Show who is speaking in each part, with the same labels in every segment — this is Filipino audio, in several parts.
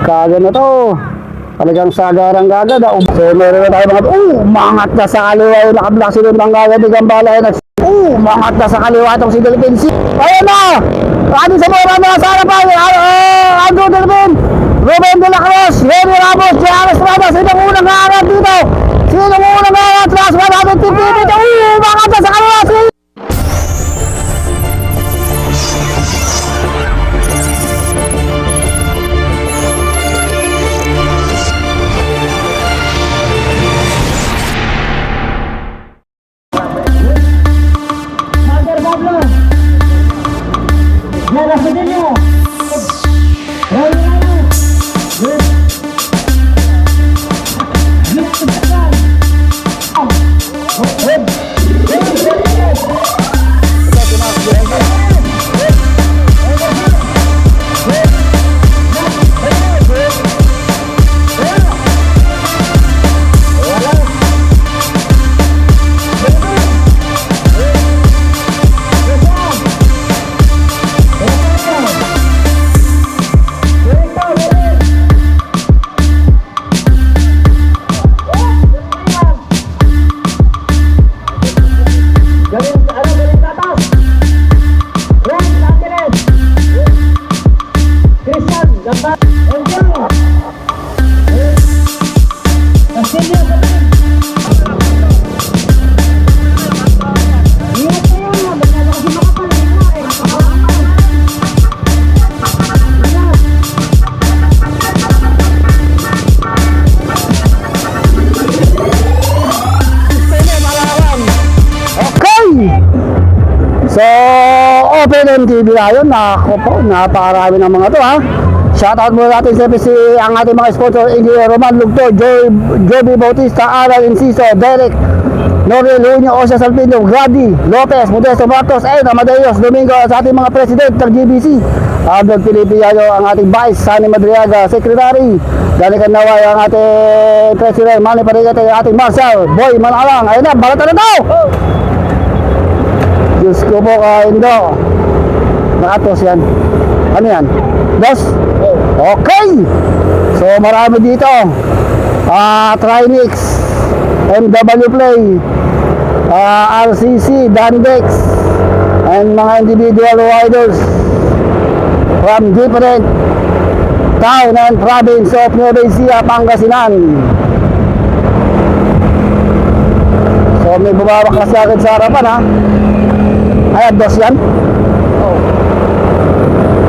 Speaker 1: Kagkagan na to. Talagang sagarang gagad. So meron na tayo mga umangat na sa kaliwa yung nakablock si Ruben Gagad ni Gambala. Umangat na sa kaliwa itong si Delvin C. Ayun na! Atin sa mga mga sa harapan. Andrew Delvin, Ruben de la Cruz, Remy Ramos, J.R. Estrada. Sinong unang kaangat dito? Sinong unang kaangat? Last one natin, Team Pipit. Umangat na sa kaliwa si So, Open MTV tayo. Nako po, napakarami ng mga to ha. Shoutout muna natin si ang ating mga sponsor, Engineer Roman Lugto, Joby Bautista, Aral Inciso, Derek Noriel Junio, Osha Salpino, Grady Lopez, Modesto Marcos, Amadeus Domingo, sa ating mga president ng GBC, Abdul Filipiano, ang ating vice, Sunny Madriaga, secretary Danican Naway, ang ating president Manny Parigate, ang ating Marcel Boy Manalang. Ayun na, balatan na daw! Diyos ko po, Indo. Nakatos yan. Ano yan? Dos? Okay! So marami dito. Trinix, MW Play, RCC, Dandex, and mga individual riders from different town and province of Nueva Ecija, Pangasinan. So may bumabak na sa akin sa harapan ha. Ayan, dos yan.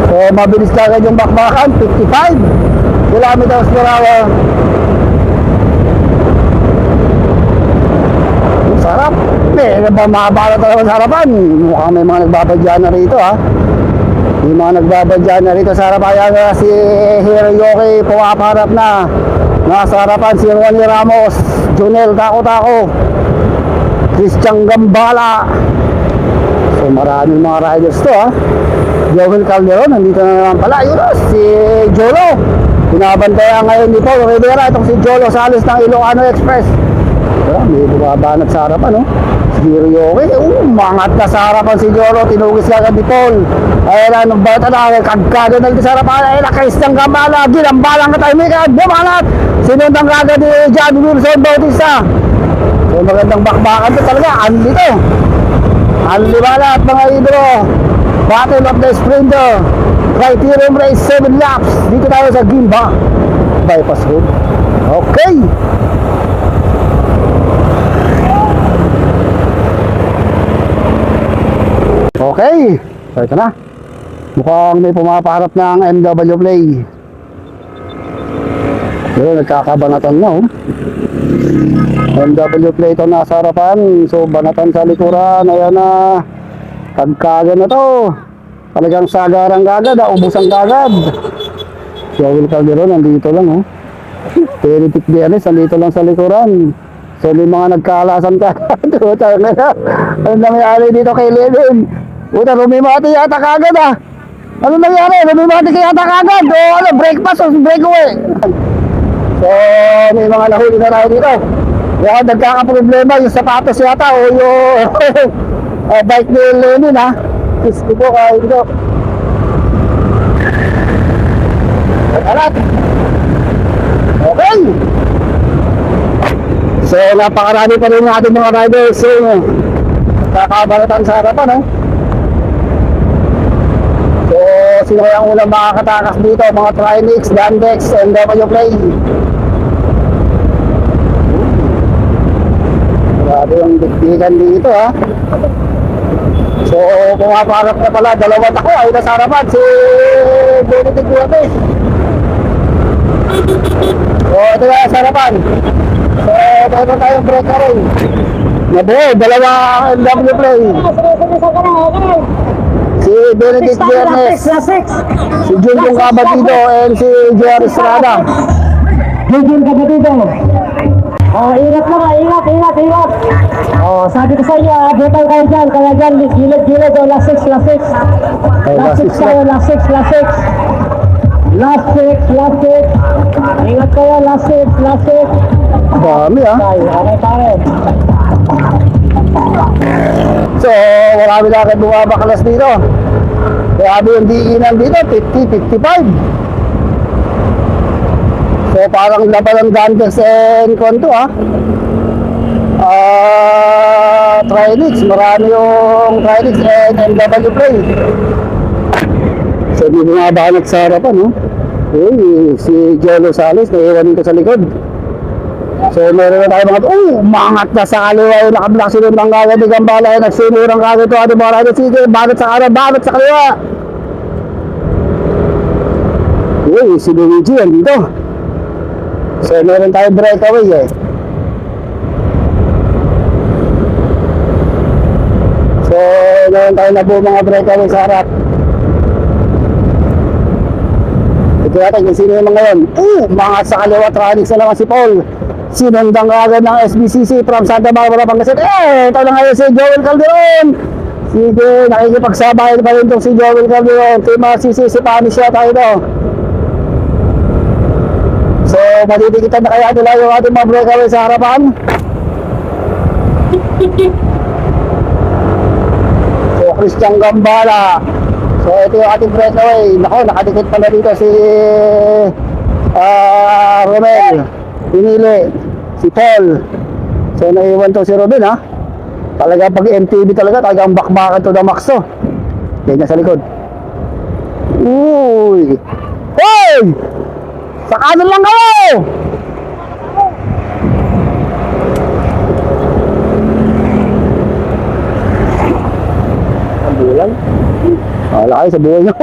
Speaker 1: So mabilis na agad yung bakbakan, 55 kilometers per hour. Sarap. May mabala talaga sa harapan. Mukhang may mga nagbabadya na rito ha. May mga nagbabadya na rito sa harapan. Ayan si Hiroyuki pumaparap na. Nasa harapan si Ronnie Ramos, Junel Tako-Tako, Christian Gambala. So maraming mga riders to ha. Joel Calderon, nandito na naman pala. Yun o, si Jolo. Pinabantayan ngayon ni Paul Rivera. Itong si Jolo Salis ng Ilocano Express. May bumabanat sa harapan no? Si Hiroyuki, umangat na sa harapan si Jolo. Tinugis ka ni Paul. Ayan na, nung bata na, kagkado na dito sa harapan. Ayan na, Christian Gambala. Ginambalang ka tayo, may bumanat. Sinundang kagad ni John Wilson Bautista. So magandang bakbakan to talaga. Andi to. Andi balat mga idolo. Battle of the Sprinter, Criterium Race 7 laps. Dito tayo sa Gimba Bypass Road. Okay. Okay. So ito na. Mukhang may pumapaharap ng MW Play. Pero nagkakabanatan na oh. MW Play ito nasa harapan. So banatan sa likuran. Ayan na. Kagkagan na to. Talagang sagarang gagad, ubusan kagad. Joel Calderon, nandito lang oh. Peritic Dianes, nandito lang sa likuran. So may mga nagkaalasan kagad. Ano nangyari dito kay Levin? Lumimati yata kagad ah. Ano nangyari? Lumimati kaya yata kagad. O ano, breakfast o breakaway. So may mga nahuli na tayo dito. Kaya nagkakaproblema yung sapatos yata o yung bike ni Lenin ha. Kiss ko po kayo dito. Alat. So, napakarami pa rin natin mga riders. So, kakabalatan sa harapan, eh. So, sino kaya ang unang makakatakas dito? Mga Trinix, Dandex, and W Play. Grabe yung dikdikan dito, ha. So, pumaparap na pala, dalawa tako ay nasa harapan, si Benedict Duarte. So, ito na sa harapan. So, meron tayong breakaway. Nabuo, dalawa W Play. Si Benedict Duarte, si Junjun Cabatido, and si Jerry Estrada.
Speaker 2: Junjun Cabatido. Oh, ingat lang, ingat. Oh, sabi ko sa inyo, butang kayo dyan, kaya dyan, gilid, oh, last six. Last six kayo, last six. Ingat kayo, last six.
Speaker 1: Dami, ha.
Speaker 2: Okay, pare.
Speaker 1: So, marami na kayo bumabakalas dito. Grabe yung diinan dito, 50-55. So, parang laban ng Dandex and Konto, ha. Trinix, marami yung Trinix and MW Play. So, di bumabanat sa harapan, no? Uy, si Jolo Salis, naiwan dito sa likod. So, meron na tayo mga, umangat na sa kaliwa yung nakablock sinun ng kagad ni Gambala, nagsinurang kagad ito, ating mga riders, sige, banat sa kanan, banat sa kaliwa. Uy, si Luigi yan dito. So, meron tayo breakaway, eh. So, meron tayo na buong mga breakaway sa harap. Ito natin kung sino yung mga yun. Mga sa kaliwa, Trinix na naman si Paul. Sinundang agad ng SBCC from Santa Barbara, Pangasinan. Ito na ngayon si Joel Calderon. Sige, nakikipagsabayan pa rin itong si Joel Calderon. Team CC, si Panis siya tayo ito. So, matitikitan na kaya nila yung ating mga breakaway sa harapan. So, Christian Gambala. So, ito yung ating breakaway. Nako, nakadikit pala dito si Romel. Pinili si Paul. So, naiwan to si Robin, ha. Talaga pag MTV talaga, talagang bakbakan to the max, to. Ganyan sa likod. Uy! Hoy! Sa kanan lang kayo! Sa bulan? Wala kayo sa buwan nyo.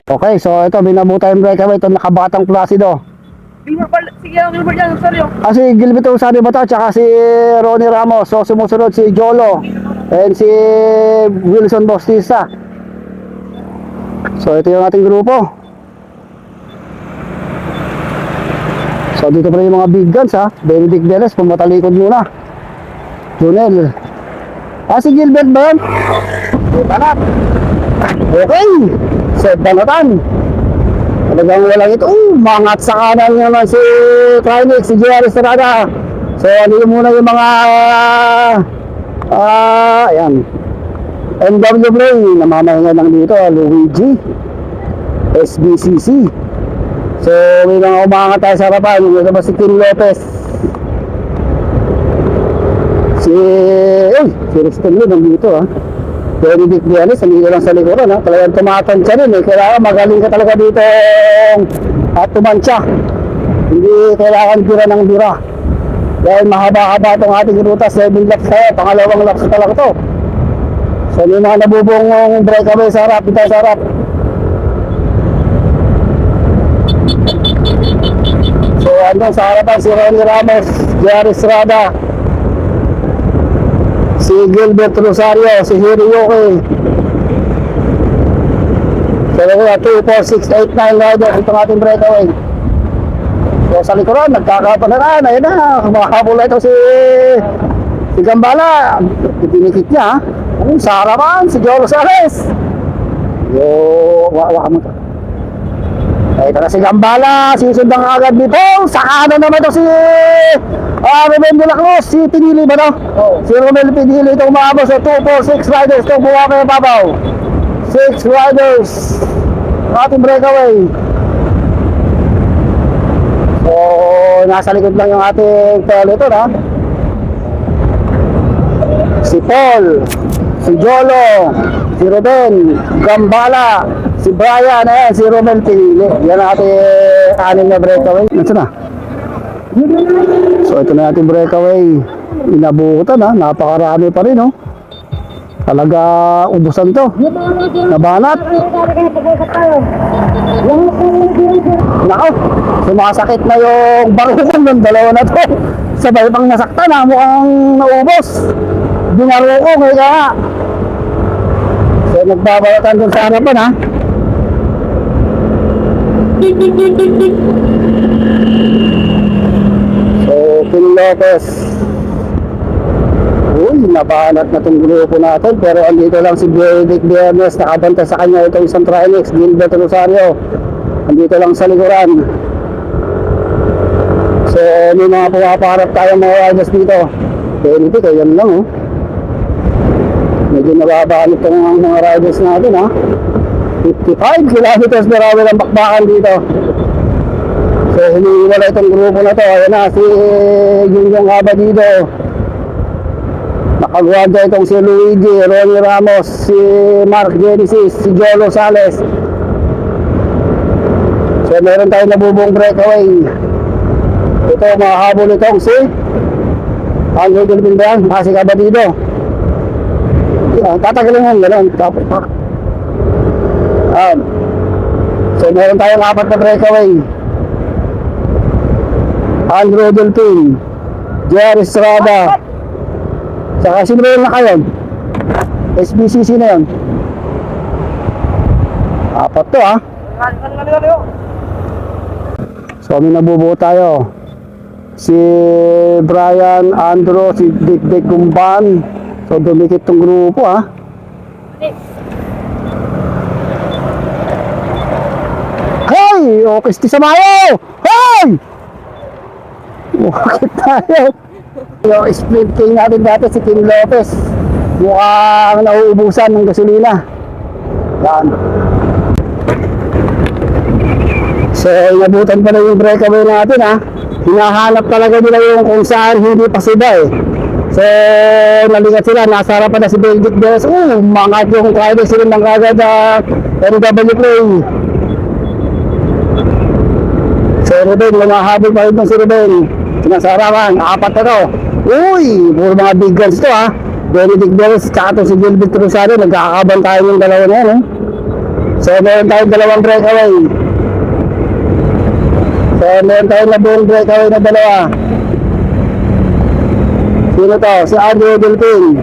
Speaker 1: Okay, so ito, binabuta yung breakaway. Ito, nakabatang Placido.
Speaker 3: Sige, Gilbert yan, sorry.
Speaker 1: Si Gilbert Rosario ba ito? Tsaka si Ronnie Ramos. So, sumusunod si Jolo. And si Wilson Bautista. So, ito yung ating grupo. So, dito pa rin yung mga big guns, ha. Benedict Veles, pumatalikod muna. Junel. Si Gilbert ba yun? Banat. Okay. So, banatan. Talagang walang ito. Mangat sa kanan naman si Trinix, si Jerry Estrada. So, ano yung muna yung mga ayan. MW Play, namamahinga lang dito, Luigi, SBCC. So, may mga umangat tayo sa harapan. Ito ba si Kim Lopez? Si Riston Lee nandito, ha. Benedict Vianes, nandito lang sa likuran, ha. Talagang tumatansya rin, eh. Kailangan magaling ka talaga dito at tumansya. Hindi kailangan bira ng bira. Dahil mahaba-haba itong ating ruta, 7 laps tayo, pangalawang laps talaga to. So, may mga nabubong breakaway sa harap, dito sa harap. So, andun sa harapan si Ronnie Ramos, Jerry Estrada, si Gilbert Rosario, si Hiroyuki. So, 2, 4, 6, 8, 9 riders itong ating breakaway. So, sa likuran, nagkakapanaraan. Ayun na, makakabula ito si Gambala. Pinikit niya, ha. Sa harapan, si Jolo Salis. Waka mo ito. Ito na si Gambala, sisundan agad ni Paul. Sa kanan naman ito si Ruben de la Cruz, si pinili ba to? Si Romel pinili itong maabos sa 246 riders itong buha kayo babaw. 6 riders. Ating breakaway. So, nasa likod lang yung ating peloton ha. Si Paul, si Jolo, si Ruben, Gambala, si Brian, ayan, si Romel pinili. Yan ang ating anim na breakaway. Nasaan na? So ito na ating breakaway. Inabutan ha, napakarami pa rin oh. Talaga ubusan to. Nabanat. Nako, sumasakit na yung barukon ng dalawa na to. Sabay pang nasaktan ha, mukhang naubos. Binaruko kaya nga. So nagbabalatan dun sa harapan ha. So King Lopez. Uy, nabanat na itong grupo natin. Pero andito lang si Benedict Biernes. Nakabanta sa kanya itong isang Trinex, Gilbert Rosario. Andito lang sa likuran. So may mga pumaparap tayong mga riders dito. Benedict, ayan lang oh. Medyo nababanit itong mga riders natin ha. 55 kilometers per hour ang bakbakan dito. So hiniwala itong grupo na to. Ayan na si Junjong Abadido. Nakagwanda itong si Luigi, Ronnie Ramos, si Mark Genesis, si Jolo Sales. So meron tayong nabubong breakaway. Ito mahabol itong si Andrew Delpindan, si Abadido. Tatagalin mo gano'n. So meron tayong 4 na breakaway. Andrew Delpin, Jerry Estrada, saka sino ba yun na kayo? SBCC na yun. 4 to ha. So may nabubuo tayo. Si Brian, Andrew, si Dick Gumban. So dumikit tong grupo ha. Hey! O Kristi Samayo! Hey! Bakit tayo? Yung sprint king natin dati si King Lopez. Mukhang nauubusan ng gasolina. Yan. So inabutan pa na yung breakaway natin ha. Hinahanap talaga nila yung kung saan hindi pa sila eh. So nalikat sila, nasa harapan na si Benedict Biernes. Mga yung driver sila ng kagad NW Play. So Ruben, lumahabol pa rin si Ruben. Nasa harapan, 4 na to. Uy, puro mga big guns to ha. Benedict Biernes, tsaka to si Gilbert Rosario. Nagkakaban tayo yung dalawa na yan eh. So meron tayong dalawang breakaway. So meron tayong nabuong breakaway na dalawa. Sino to? Si Andrew Delpin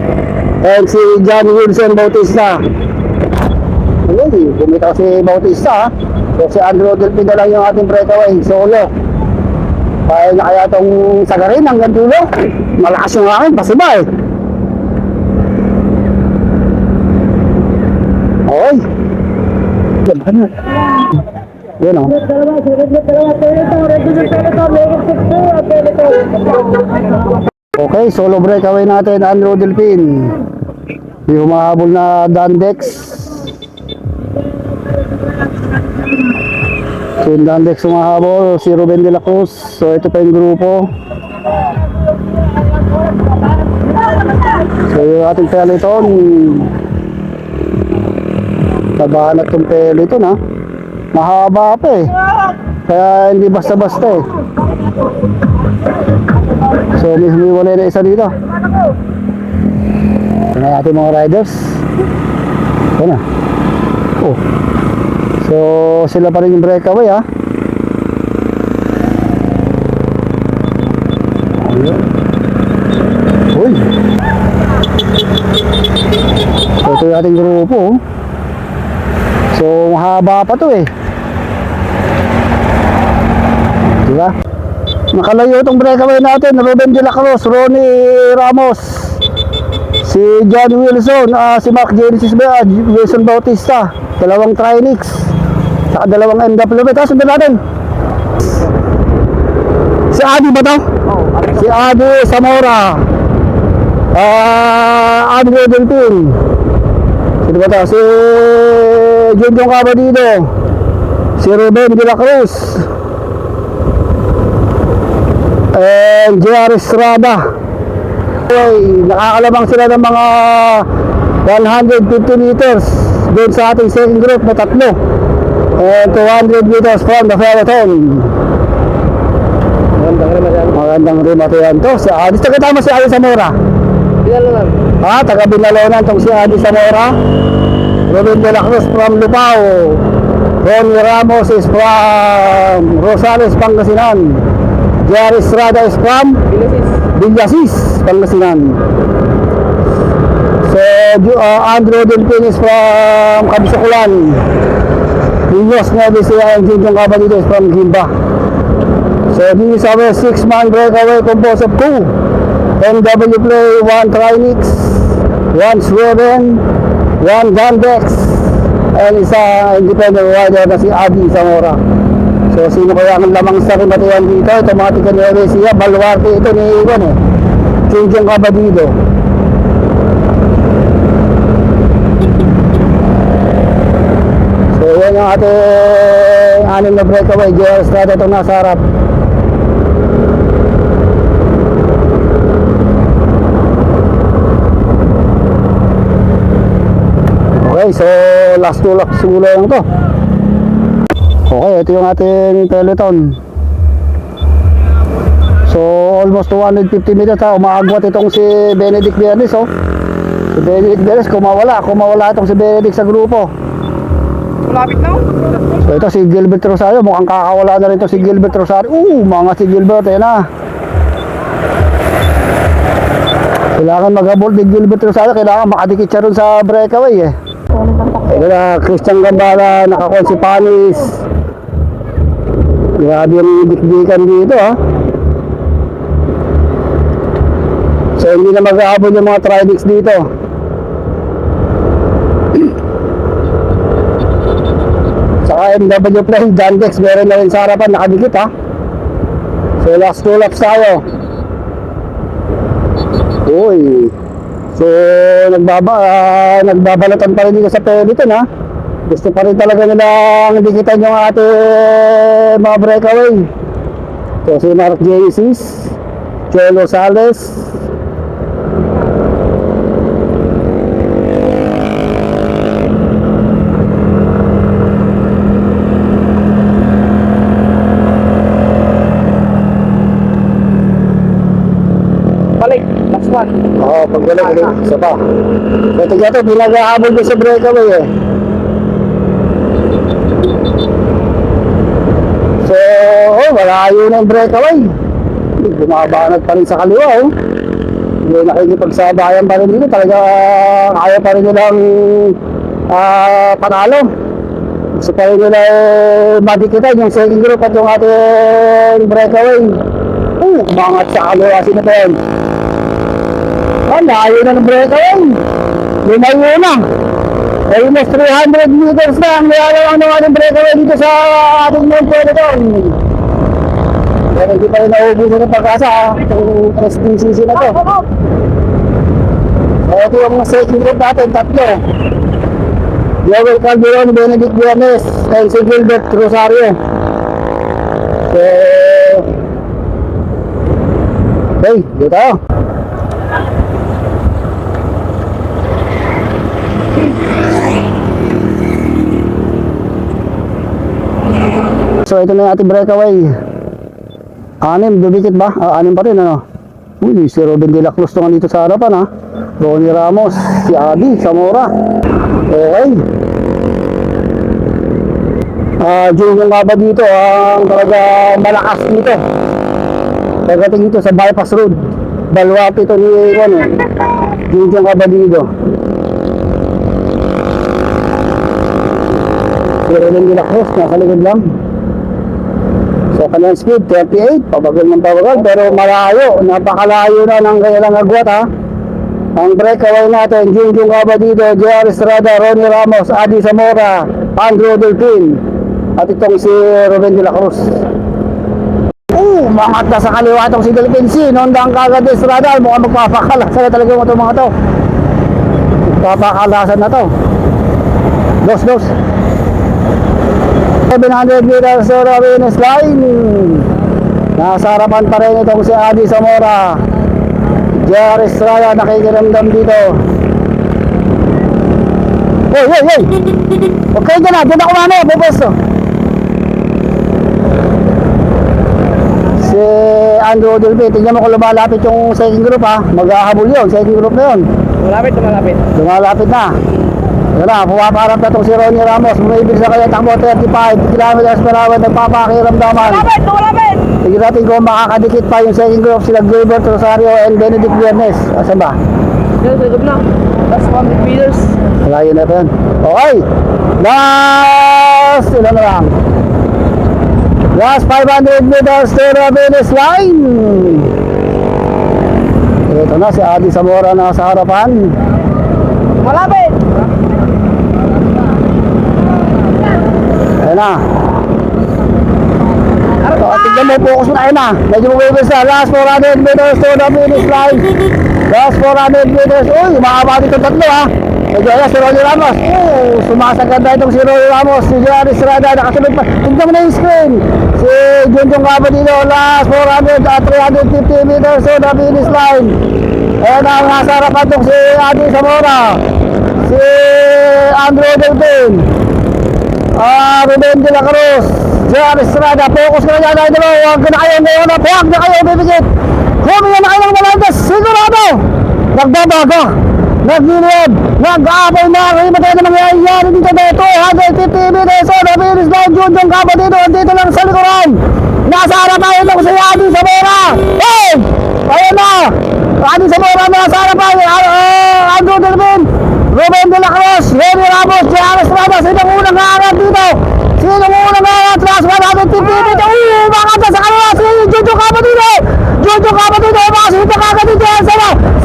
Speaker 1: and si John Wilson Bautista. Ayun, bumitaw si Bautista ha. So si Andrew Delpin na lang yung ating breakaway solo. Kaya na kaya itong sagarin hanggang dulo. Malakas yung akin, pasiba eh. Okay. Yan na. Yan o. Okay, solo breakaway natin, Andrew Delpin. Yung humahabol na Dandex. So yung Dandex humahabol, si Ruben de la Cruz. So ito pa yung grupo. So yung ating peloton. Nabahanap itong peloton ha. Mahaba pa eh. Kaya hindi basta-basta eh. So may humiwalay na isa dito. Ito na ating mga riders. Ito na. Oh. So sila pa rin yung breakaway ha. Uy. So ito yung ating grupo. So mahaba pa to eh. Diba? Nakalayo itong breakaway natin. Ruben de la Cruz, Ronnie Ramos, si John Wilson, si Mark Genesis, Wilson Bautista, dalawang Trinix, saka dalawang NW. Tapos sundan natin si Adi ba to? Si Adi Zamora. Andrew Delpin. Sino ba ito? Si Junjong Cabadido. Si Ruben de la Cruz. And J.R. Estrada. Okay, nakakalabang sila ng mga 150 meters doon sa ating second group na tatlo. And 200 meters from the peloton. Magandang remote yan to. Si Adi, taga-tama si Adi Zamora.
Speaker 3: Binalonan.
Speaker 1: Taga Binalonan tong si Adi Zamora. Ruben de la Cruz from Lupao. Ronnie Ramos is from Rosales, Pangasinan. J.R. Estrada is from Villasis, Pangasinan. So, Andrew Delpin is from Kabisukulan. Niños Neves and Junjong Cabadido is from Gimba. So, this is our 6-man breakaway composed of 2 MW Play, 1 Trinix, 1 Sweven, 1 Gandex, and isa independent rider na si Adi Zamora. So, sino kaya ang lamang sa rimatihan dito? Ito mga tiga-Nueva Ecija, Baluarte ito ni Iwan Junjong Cabadido. So, yan yung ating 6 na breakaway. J.R. Estrada itong nasa harap. Okay, so last 2 laps mula lang to. Okay, ito yung ating peloton. So almost 250 meters ha. Umaagwat itong si Benedict Bernes, oh. Si Benedict Bernes, kumawala itong si Benedict sa grupo.
Speaker 3: Malapit na.
Speaker 1: So ito si Gilbert Rosario, mukhang kakawala na rin ito si Gilbert Rosario. Mga si Gilbert, yan na. Kailangan mag-habol ni Gilbert Rosario, kailangan makadikit siya rin sa breakaway eh. Ito na, Christian Gambala, nakakon si Panis. Grabe yung dikdikan dito ha. So hindi na mag-aabot yung mga Tridix dito. Saka MW Play, Jandex, meron na rin sa harapan, nakadikit ha. So last 2 laps tayo. Uy. So nagbabalatan pa rin dito sa peloton ha. Gusto pa rin talaga nilang dikitan yung ating mga breakaway. So si Mark Genesis, Joel Rosales,
Speaker 3: Balik. Last one.
Speaker 1: paggaling, isa pa. Ito gato, pinag-aabol ko sa breakaway eh. So, malayo na yung breakaway. Bumabanat pa rin sa kaliwa, oh. Hindi nakikipagsabayan pa rin dito. Talaga kaya pa rin nilang panalo. Gusto pa rin nila madikitan yung second group at yung ating breakaway. Umangat sa kaliwa. Sino pa yun? Layo na ng breakaway. Lumayo na. Almost 300 meters na ang nilalawang ng ating breakaway dito sa ating main peloton. Pero hindi pa rin naubusan ng pag-asa itong testing season na to. So ito yung second group natin, tatlo. Joel Calderon, Benedict Bernes, and si Gilbert Rosario. So okay, dito tayo. So ito na yung ating breakaway. 6, dubikit ba? 6 pa rin ano. Uy, si Ruben de la Cruz to dito sa harapan ha. Ronnie Ramos, si Adi Zamora. Okay. Junjong Cabadido ang talaga malakas dito. Pagdating dito sa bypass road. Baluarte ito ni Junjong Cabadido. Si Ruben de la Cruz nasa likod lang. So kanyang speed 38, pabagal ng pabagal, pero malayo, napakalayo na ng kailang agwat ha. Ang breakaway natin, Junjong Cabadido, J.R. Estrada, Ronnie Ramos, Adi Zamora, Andrew Delpin, at itong si Ruben de la Cruz. umangat na sa kaliwa itong si Delpensi. Nondang kagad Estrada. Mukhang magpapakalasan na talaga mo itong mga to. Magpapakalasan na to. Dos. 700 meters to the finish line. Nasa harapan pa rin itong si Adi Zamora. JR Estrada nakikiramdam dito. Hey! Okay dyan na, dyan ako mami, bubesto. Si Andrew Delpe, tingnan mo kung lumalapit yung second group ha. Maghahabol yun, second group na yun.
Speaker 3: Malapit.
Speaker 1: Lumalapit na. Yan na, pumaparap na itong si Ronnie Ramos. Bumibig sa kanya, takbo 35 kilometers per hour, nagpapakiramdaman.
Speaker 3: Malapit!
Speaker 1: Tignan natin kung makakadikit pa yung second group sila Gilbert Rosario and Benedict Viernes. Asan ba?
Speaker 3: Good na. Last 100 meters.
Speaker 1: Malayo na pa yan. Okay. Last, ilan na lang? Last 500 meters to the finish line. Ito na si Adi Zamora na sa harapan.
Speaker 3: Malapit!
Speaker 1: Ayan na. Tignan mo, focus mo na. Ayan na. Medyo mabibilis na. Last 400 meters to the finish line. Last 400 meters. Uy, makaba dito tatlo ha. Medyo ayan si Ronnie Ramos. Sumasagad na itong si Ronnie Ramos. Si JR Estrada nakasunod pa. Tignan mo na yung screen. Si Junjong Gabo dito. Last 400 at 350 meters to the finish line. Ayan na ang nasa harapan itong si Adi Zamora. Si Andrew Delpin. Ruben de la Cruz. JR Estrada. Focus ka na dyan. Huwag na kayo ngayon. Huwag na kayo bibigit. Huminga na kayo ng malandas. Sigurado. Nagbabaga. Naglilid. Nag-aabay na. Himatay na mangyayari dito dito. 250 meters on the finish line. Junjong Gabo dito. Dito lang sa likuran. Nasa harapan ito si Adi Zamora. Hey! Ayun na. Adi Zamora nasa harapan. Andrew Delpin. Ruben de la Cruz. Ronnie Ramos. JR Estrada. Sinong unang aangat dito? Sinong unang aangat? Last 150 meters. Umangat na sa kanila. Si Junjong Gabo dito. Junjong Gabo dito. Umakasita ka agad dito.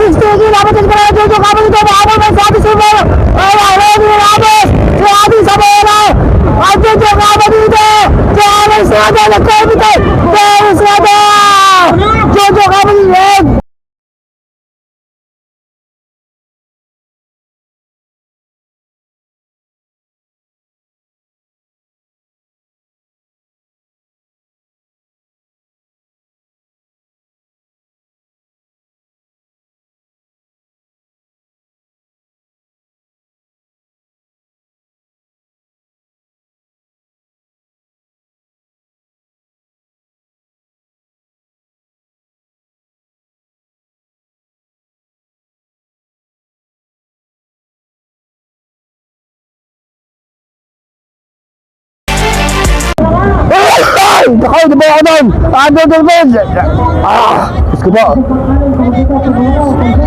Speaker 1: 60 kilometers pa rin. Junjong Gabo dito. Mahabol na si Adi Zamora. Ayan. Ronnie Ramos. Si Adi Zamora. At Junjong Gabo dito. JR Estrada. Nagkomite. JR Estrada. Junjong Gabo dito. Ay! Nakaw, di ba ako doon? Andrew Delpin! Diyos ko po.